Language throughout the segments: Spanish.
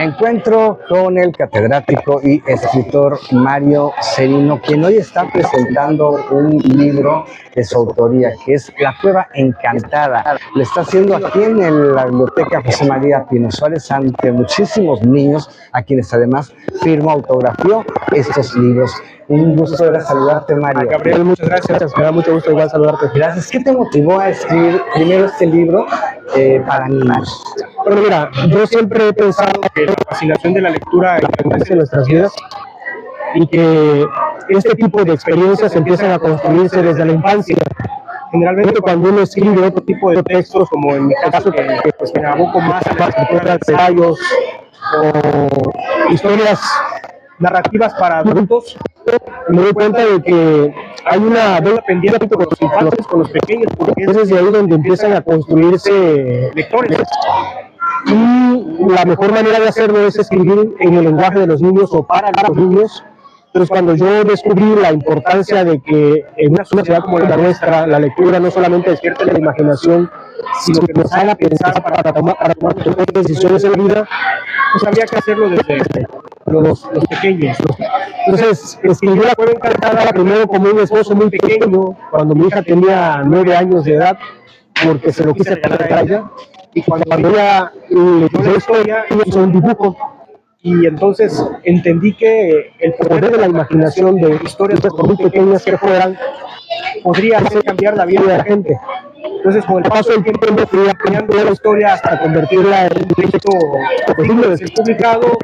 Me encuentro con el catedrático y escritor Mario Serino, quien hoy está presentando un libro de su autoría, que es La Cueva Encantada. Lo está haciendo aquí en la Biblioteca José María Pino Suárez ante muchísimos niños, a quienes además firmó, autografió estos libros. Un gusto era saludarte, Mario. Gabriel, muchas gracias. Me da mucho gusto igual saludarte. Gracias. ¿Qué te motivó a escribir primero este libro para niños? Bueno, mira, yo siempre he pensado que la fascinación de la lectura engrandece en nuestras vidas y que este tipo de experiencias empiezan a construirse desde la infancia. Generalmente cuando uno escribe otro tipo de textos, como en mi caso, que pues me aboco más a la escritura de ensayos o historias narrativas para adultos, me doy cuenta de que hay una deuda pendiente con los infantes, con los pequeños, porque es desde ahí donde empiezan a construirse lectores. Y la mejor manera de hacerlo es escribir en el lenguaje de los niños o para los niños. Entonces, cuando yo descubrí la importancia de que en una sociedad como la nuestra, la lectura no solamente despierte la imaginación, sino que nos haga pensar para tomar decisiones en la vida, pues había que hacerlo desde los pequeños. Entonces, escribí La Cueva Encantada primero como un esposo muy pequeño, cuando mi hija tenía 9 años de edad, porque se lo quise regalar a ella. Y cuando ella leyó la historia, hizo un dibujo. Y entonces entendí que el poder de la imaginación de historias, por muy pequeñas que fueran, podría hacer cambiar la vida de la gente. Entonces, con el paso del tiempo, fui ampliando la historia hasta convertirla en un texto posible de ser publicado.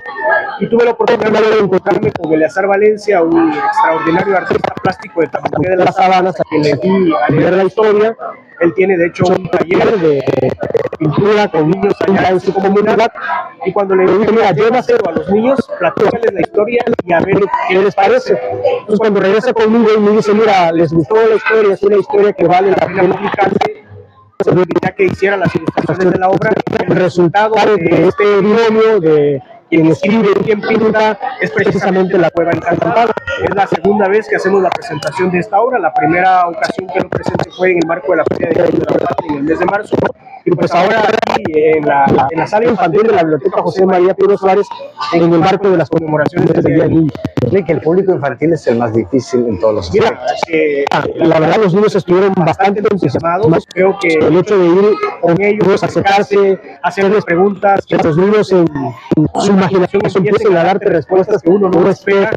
Y tuve la oportunidad de encontrarme con Eleazar Valencia, un extraordinario artista plástico de Tamanqué de las Sabanas, a quien le di a leer la historia. Él tiene, de hecho, un taller de pintura con niños allá en su comunidad. Y cuando le dije, mira, llévaselo a los niños, platícales la historia y a ver qué les parece. Entonces, cuando regresa conmigo y me dice, mira, les gustó la historia, es una historia que vale la pena publicarse, ya que hiciera las ilustraciones de la obra. El resultado de este binomio de quien escribe y quien pinta es precisamente La Cueva Encantada. Es la segunda vez que hacemos la presentación de esta obra. La primera ocasión que lo presenté fue en el marco de la Feria de la Verdad en el mes de marzo. Y pues ahora aquí en la sala infantil de la Biblioteca José María Pino Suárez, en el marco de las conmemoraciones del Día del Niño. Creo que el público infantil es el más difícil en todos los aspectos. La verdad, los niños estuvieron bastante entusiasmados. Creo que el hecho de ir con ellos, acercarse, hacerles preguntas, que los niños en su imaginación empiecen a darte respuestas que uno no espera,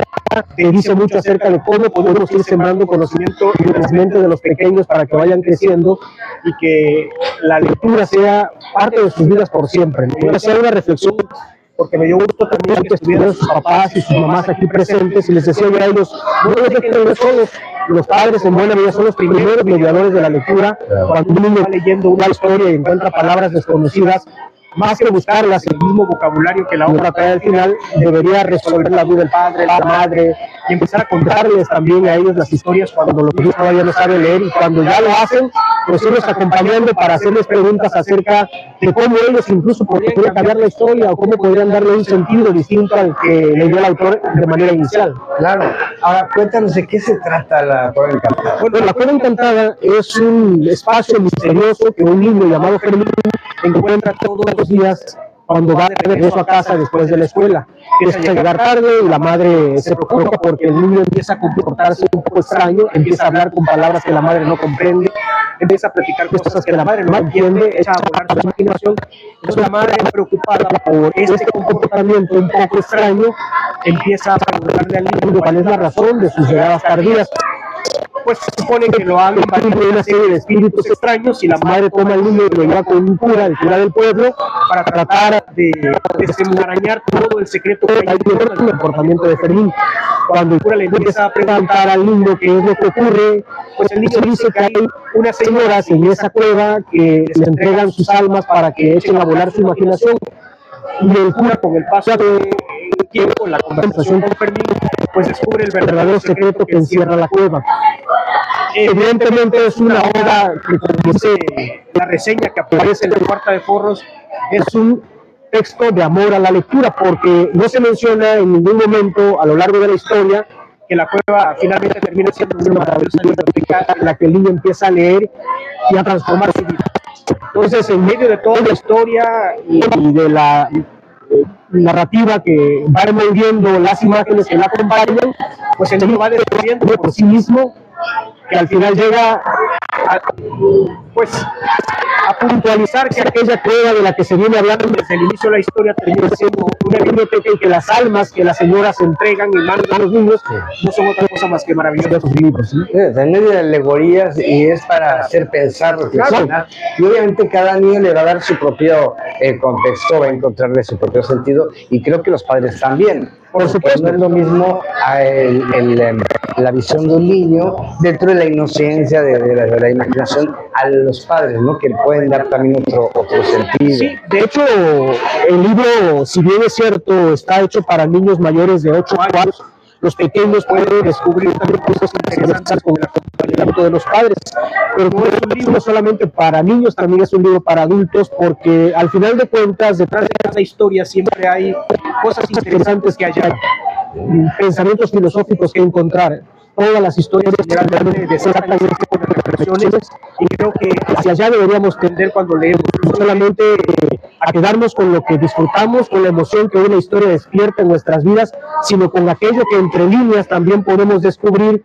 te dice mucho acerca de cómo podemos ir sembrando conocimiento en las mentes de los pequeños para que vayan creciendo y que la lectura sea parte de sus vidas por siempre. ¿No? Sea una reflexión, porque me dio gusto también que estuvieran sus papás y sus mamás aquí presentes y les decía yo a ellos, no los dejen de solos. Los padres en buena medida son los primeros mediadores de la lectura. Cuando un niño va leyendo una historia y encuentra palabras desconocidas, más que buscarlas, el mismo vocabulario que la obra trae al final, debería resolver la duda del padre, la madre, y empezar a contarles también a ellos las historias cuando los niños todavía no saben leer, y cuando ya lo hacen, pues irlos acompañando para hacerles preguntas acerca de cómo ellos incluso podrían cambiar la historia o cómo podrían darle un sentido distinto al que le dio el autor de manera inicial. Claro. Ahora, cuéntanos de qué se trata La Cueva Encantada. Bueno, La Cueva Encantada es un espacio misterioso que un niño llamado Fermín encuentra todos los días cuando va de regreso a casa después de la escuela. Empieza a llegar tarde y la madre se preocupa porque el niño empieza a comportarse un poco extraño, empieza a hablar con palabras que la madre no comprende, empieza a platicar cosas que la madre no entiende, echa a volar su imaginación. Entonces la madre, preocupada por este comportamiento un poco extraño, empieza a preguntarle al niño cuál es la razón de sus llegadas tardías. Pues se supone que lo hagan para una serie de espíritus extraños y la madre toma al niño y lo lleva con un cura, el cura del pueblo, para tratar de desenmarañar todo el secreto que hay en el comportamiento de Fermín. Cuando el cura le empieza a preguntar al niño qué es lo que ocurre, pues el niño dice que hay unas señoras en esa cueva que les entregan sus almas para que echen a volar su imaginación. Y el cura, con el paso del tiempo, la conversación con Fermín, pues descubre el verdadero secreto que encierra la cueva. Evidentemente es una obra que, como dice la reseña que aparece en la Cuarta de Forros, es un texto de amor a la lectura, porque no se menciona en ningún momento a lo largo de la historia que la cueva finalmente termina siendo una maravillosa biblioteca en la que el niño empieza a leer y a transformar su vida. Entonces, en medio de toda la historia y de la narrativa que va envolviendo las imágenes que la acompañan, pues el libro va descubriendo por sí mismo, que al final llega a, pues, a puntualizar que aquella prueba de la que se viene hablando desde el inicio de la historia termina siendo una biblioteca en que las almas que las señoras entregan en manos a los niños no son otra cosa más que maravillosos libros, ¿sí? En medio de alegorías, y es para hacer pensar, reflexionar, y obviamente cada niño le va a dar su propio contexto, va a encontrarle su propio sentido, y creo que los padres también. Por supuesto, no es lo mismo la visión de un niño dentro de la inocencia, de la imaginación, a los padres, ¿no? Que pueden dar también otro sentido. Sí, de hecho, el libro, si bien es cierto, está hecho para niños mayores de 8 años, los pequeños pueden descubrir también cosas interesantes con el acompañamiento de los padres. Pero no es un libro solamente para niños, también es un libro para adultos, porque al final de cuentas, detrás de cada historia siempre hay cosas interesantes que hallar, pensamientos filosóficos que encontrar. Todas las historias generalmente desatan este tipo de reflexiones, y creo que hacia allá deberíamos tender cuando leemos, no solamente a quedarnos con lo que disfrutamos, con la emoción que una historia despierta en nuestras vidas, sino con aquello que entre líneas también podemos descubrir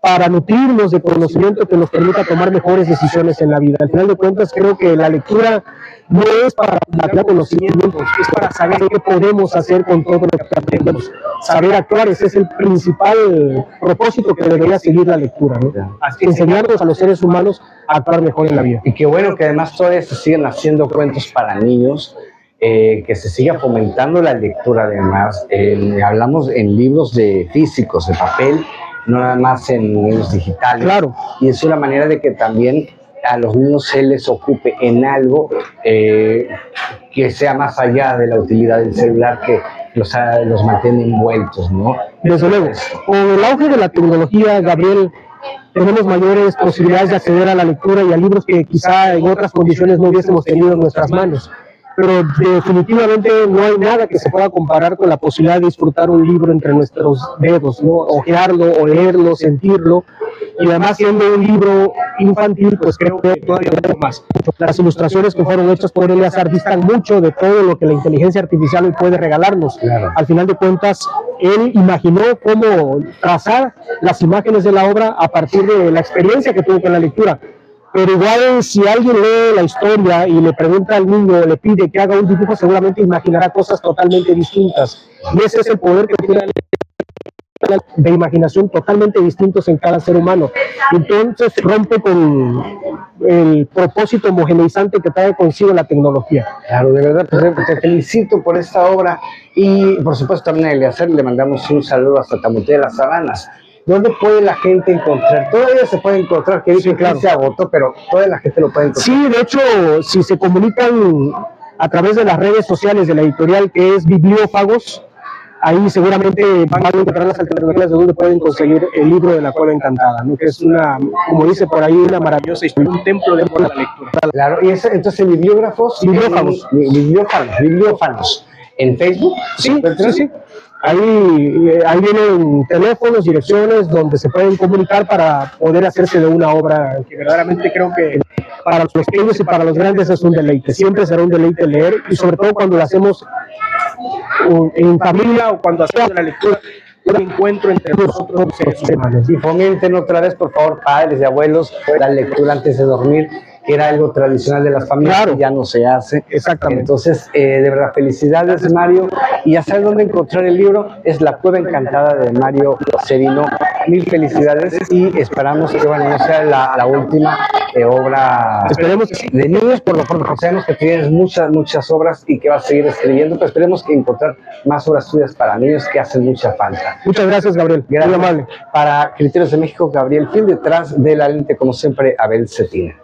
para nutrirnos de conocimiento que nos permita tomar mejores decisiones en la vida. Al final de cuentas, creo que la lectura no es para acumular conocimientos, es para saber qué podemos hacer con todo lo que aprendemos. Saber actuar, ese es el principal propósito que debería seguir la lectura, ¿no? Enseñarnos a los seres humanos a actuar mejor en la vida. Y qué bueno que además todavía se siguen haciendo cuentos para niños, que se siga fomentando la lectura además. Hablamos en libros físicos, de papel, no nada más en medios digitales. Claro. Y es una manera de que también a los niños se les ocupe en algo que sea más allá de la utilidad del celular, que los mantiene envueltos, ¿no? Desde luego. Con el auge de la tecnología, Gabriel, tenemos mayores posibilidades de acceder a la lectura y a libros que quizá en otras condiciones no hubiésemos tenido en nuestras manos. Pero definitivamente no hay nada que se pueda comparar con la posibilidad de disfrutar un libro entre nuestros dedos, ¿no? Ojearlo, olerlo, sentirlo. Y además, siendo un libro infantil, pues creo que todavía más. Las ilustraciones que fueron hechas por Eleazar distan mucho de todo lo que la inteligencia artificial hoy puede regalarnos. Claro. Al final de cuentas, él imaginó cómo trazar las imágenes de la obra a partir de la experiencia que tuvo con la lectura. Pero igual, si alguien lee la historia y le pregunta al niño, le pide que haga un dibujo, seguramente imaginará cosas totalmente distintas. Y ese es el poder que tiene de imaginación, totalmente distintos en cada ser humano. Entonces rompe con el propósito homogeneizante que trae consigo la tecnología. Claro, de verdad, pues, te felicito por esta obra, y por supuesto también a Eleazar le mandamos un saludo hasta Tamuté de las Sabanas. ¿Dónde puede la gente encontrar? Todavía se puede encontrar, que dice Sí, claro. que se agotó, pero toda la gente lo puede encontrar. Sí, de hecho, si se comunican a través de las redes sociales de la editorial, que es Bibliófagos, ahí seguramente van a encontrar las alternativas de donde pueden conseguir el libro de La Cueva Encantada, ¿no? Que es una, como dice por ahí, una maravillosa historia, un templo de amor a la lectura. Claro, y entonces bibliófagos en Facebook. Sí, sí, sí. Ahí vienen teléfonos, direcciones donde se pueden comunicar para poder hacerse de una obra que verdaderamente creo que para los pequeños y para los grandes es un deleite. Siempre será un deleite leer, y sobre todo cuando lo hacemos en familia o cuando hacemos la lectura, un encuentro entre nosotros los seres humanos. Y fomenten otra vez, por favor, padres y abuelos, la lectura antes de dormir, que era algo tradicional de las familias, Claro. que ya no se hace. Exactamente. Entonces, de verdad, felicidades, Mario. Y ya sabes dónde encontrar el libro, es La Cueva Encantada de Mario Serino. Mil felicidades, y esperamos que, bueno, no sea la última obra. Esperemos que sí. De niños, por lo pronto, sabemos que tienes muchas obras y que vas a seguir escribiendo, pero esperemos que encontrar más obras tuyas para niños, que hacen mucha falta. Muchas gracias, Gabriel. Gracias. Muy amable. Para Criterios de México, Gabriel Fil, detrás de la lente, como siempre, Abel Cetina.